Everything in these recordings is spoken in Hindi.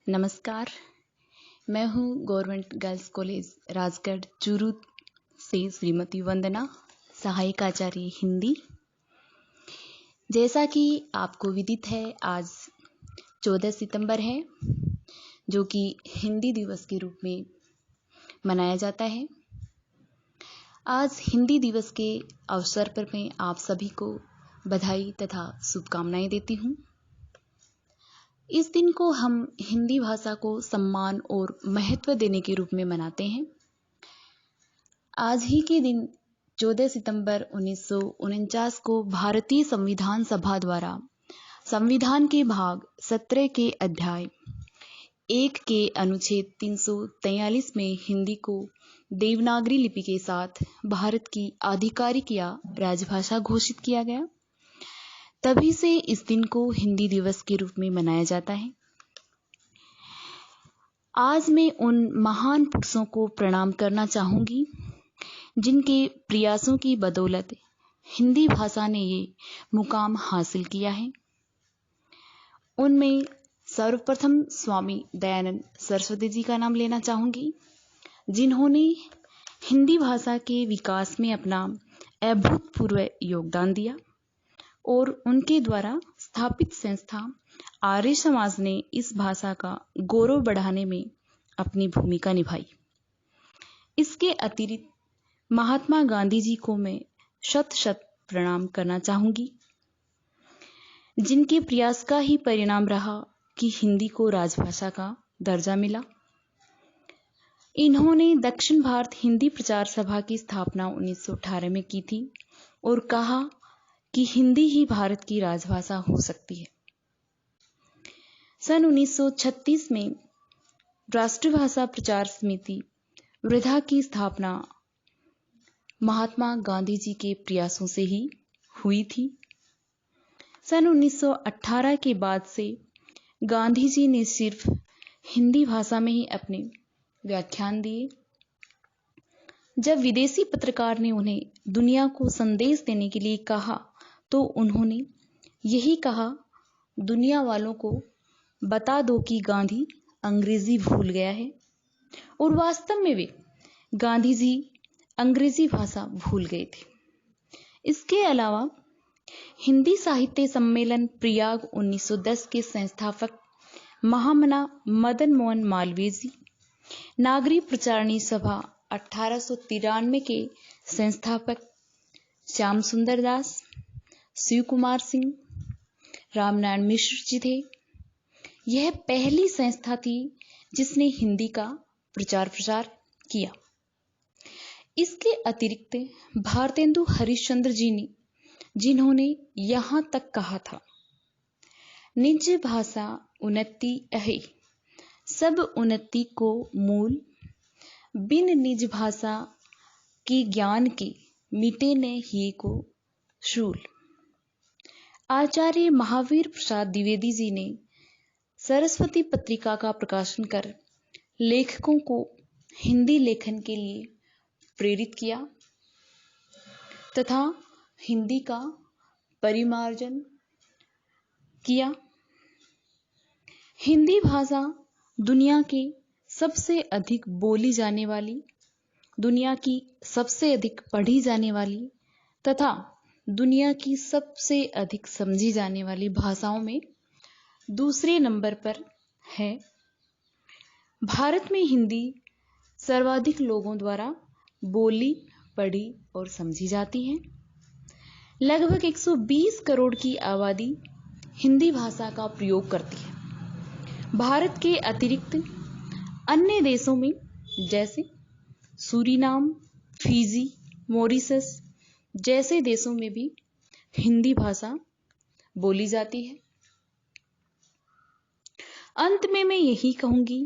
नमस्कार। मैं हूँ government girls college Rajgarh Churu से श्रीमती वंदना, सहायक आचार्य हिंदी। जैसा कि आपको विदित है, आज 14 सितंबर है, जो कि हिंदी दिवस के रूप में मनाया जाता है। आज हिंदी दिवस के अवसर पर मैं आप सभी को बधाई तथा शुभकामनाएं देती हूँ। इस दिन को हम हिंदी भाषा को सम्मान और महत्व देने के रूप में मनाते हैं। आज ही के दिन 14 सितंबर 1949 को भारतीय संविधान सभा द्वारा संविधान के भाग 17 के अध्याय 1 के अनुच्छेद 343 में हिंदी को देवनागरी लिपि के साथ भारत की आधिकारिक या राजभाषा घोषित किया गया। तभी से इस दिन को हिंदी दिवस के रूप में मनाया जाता है। आज मैं उन महान पुरुषों को प्रणाम करना चाहूंगी जिनके प्रयासों की बदौलत हिंदी भाषा ने ये मुकाम हासिल किया है। उनमें सर्वप्रथम स्वामी दयानंद सरस्वती जी का नाम लेना चाहूंगी, जिन्होंने हिंदी भाषा के विकास में अपना अभूतपूर्व योगदान दिया और उनके द्वारा स्थापित संस्था आर्य समाज ने इस भाषा का गौरव बढ़ाने में अपनी भूमिका निभाई। इसके अतिरिक्त महात्मा गांधी जी को मैं शत शत प्रणाम करना चाहूंगी, जिनके प्रयास का ही परिणाम रहा कि हिंदी को राजभाषा का दर्जा मिला। इन्होंने दक्षिण भारत हिंदी प्रचार सभा की स्थापना 1918 में की थी और कहा कि हिंदी ही भारत की राजभाषा हो सकती है। सन 1936 में राष्ट्रभाषा प्रचार समिति वृधा की स्थापना महात्मा गांधी जी के प्रयासों से ही हुई थी। सन 1918 के बाद से गांधी जी ने सिर्फ हिंदी भाषा में ही अपने व्याख्यान दिए। जब विदेशी पत्रकार ने उन्हें दुनिया को संदेश देने के लिए कहा तो उन्होंने यही कहा, दुनिया वालों को बता दो कि गांधी अंग्रेजी भूल गया है। और वास्तव में वे गांधी जी अंग्रेजी भाषा भूल गए थे। इसके अलावा हिंदी साहित्य सम्मेलन प्रयाग 1910 के संस्थापक महामना मदन मोहन मालवीय जी, नागरी प्रचारणी सभा 1893 के संस्थापक श्याम सुंदर दास, शिव कुमार सिंह, रामनारायण मिश्र जी थे। यह पहली संस्था थी जिसने हिंदी का प्रचार प्रसार किया। इसके अतिरिक्त भारतेंदु हरिश्चंद्र जी ने, जिन्होंने यहां तक कहा था, निज भाषा उन्नति अहे, सब उन्नति को मूल, बिन निज भाषा की ज्ञान के मिटे न ही को शूल। आचार्य महावीर प्रसाद द्विवेदी जी ने सरस्वती पत्रिका का प्रकाशन कर लेखकों को हिंदी लेखन के लिए प्रेरित किया तथा हिंदी का परिमार्जन किया। हिंदी भाषा दुनिया के सबसे अधिक बोली जाने वाली, दुनिया की सबसे अधिक पढ़ी जाने वाली तथा दुनिया की सबसे अधिक समझी जाने वाली भाषाओं में दूसरे नंबर पर है। भारत में हिंदी सर्वाधिक लोगों द्वारा बोली, पढ़ी और समझी जाती है। लगभग 120 करोड़ की आबादी हिंदी भाषा का प्रयोग करती है। भारत के अतिरिक्त अन्य देशों में जैसे सूरीनाम, फिजी, मॉरिशस जैसे देशों में भी हिंदी भाषा बोली जाती है। अंत में मैं यही कहूंगी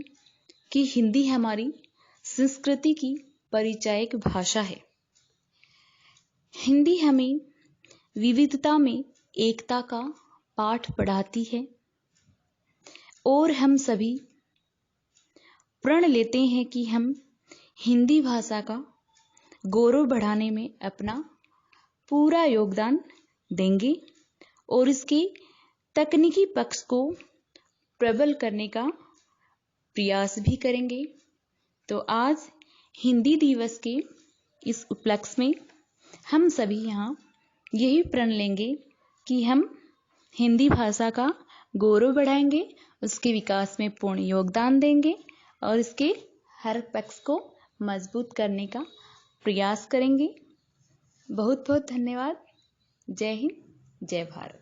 कि हिंदी हमारी संस्कृति की परिचायक भाषा है। हिंदी हमें विविधता में एकता का पाठ पढ़ाती है और हम सभी प्रण लेते हैं कि हम हिंदी भाषा का गौरव बढ़ाने में अपना पूरा योगदान देंगे और इसके तकनीकी पक्ष को प्रबल करने का प्रयास भी करेंगे। तो आज हिंदी दिवस के इस उपलक्ष्य में हम सभी यहाँ यही प्रण लेंगे कि हम हिंदी भाषा का गौरव बढ़ाएंगे, उसके विकास में पूर्ण योगदान देंगे और इसके हर पक्ष को मजबूत करने का प्रयास करेंगे। बहुत बहुत धन्यवाद। जय हिंद, जय भारत।